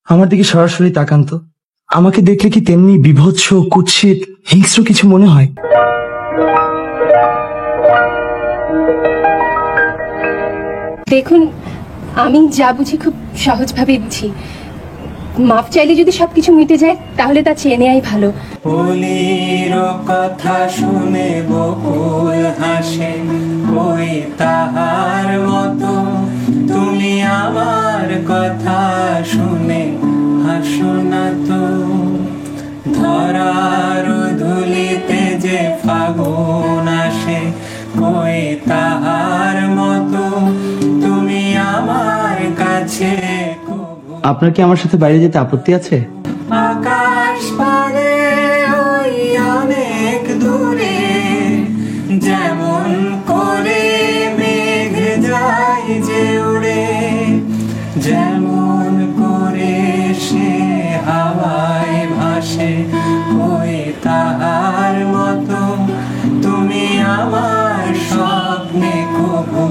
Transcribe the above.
আমার দিকে সরাসরি তাকান তো। আমাকে দেখলে কি তেমনি বিভৎস, কুৎসিত, হিংস্র কিছু মনে হয়? দেখুন, আমি যা বুঝি খুব সহজভাবে বুঝি। মাপ চাইলে যদি সবকিছু মিটে যায় তাহলে তা চেয়ে নেয়াই ভালো। বলির কথা শুনে বকুল হাসে, ওই তাহার মতো তুমি আমার কথা শুনে হাসো না তো। ধরার ধুলিতে যে ফাগুন আসে, ওই তাহার মতো তুমি আমার কাছে। আপনার কি আমার সাথে বাইরে যেতে আপত্তি আছে? আকাশ পারে ওই অনেক দূরে, যেমন করে মেঘ যায় যে উড়ে, যেমন করে সে হাওয়ায় ভাসে, ওই তাহার মতো তুমি আমার স্বপ্নে কবু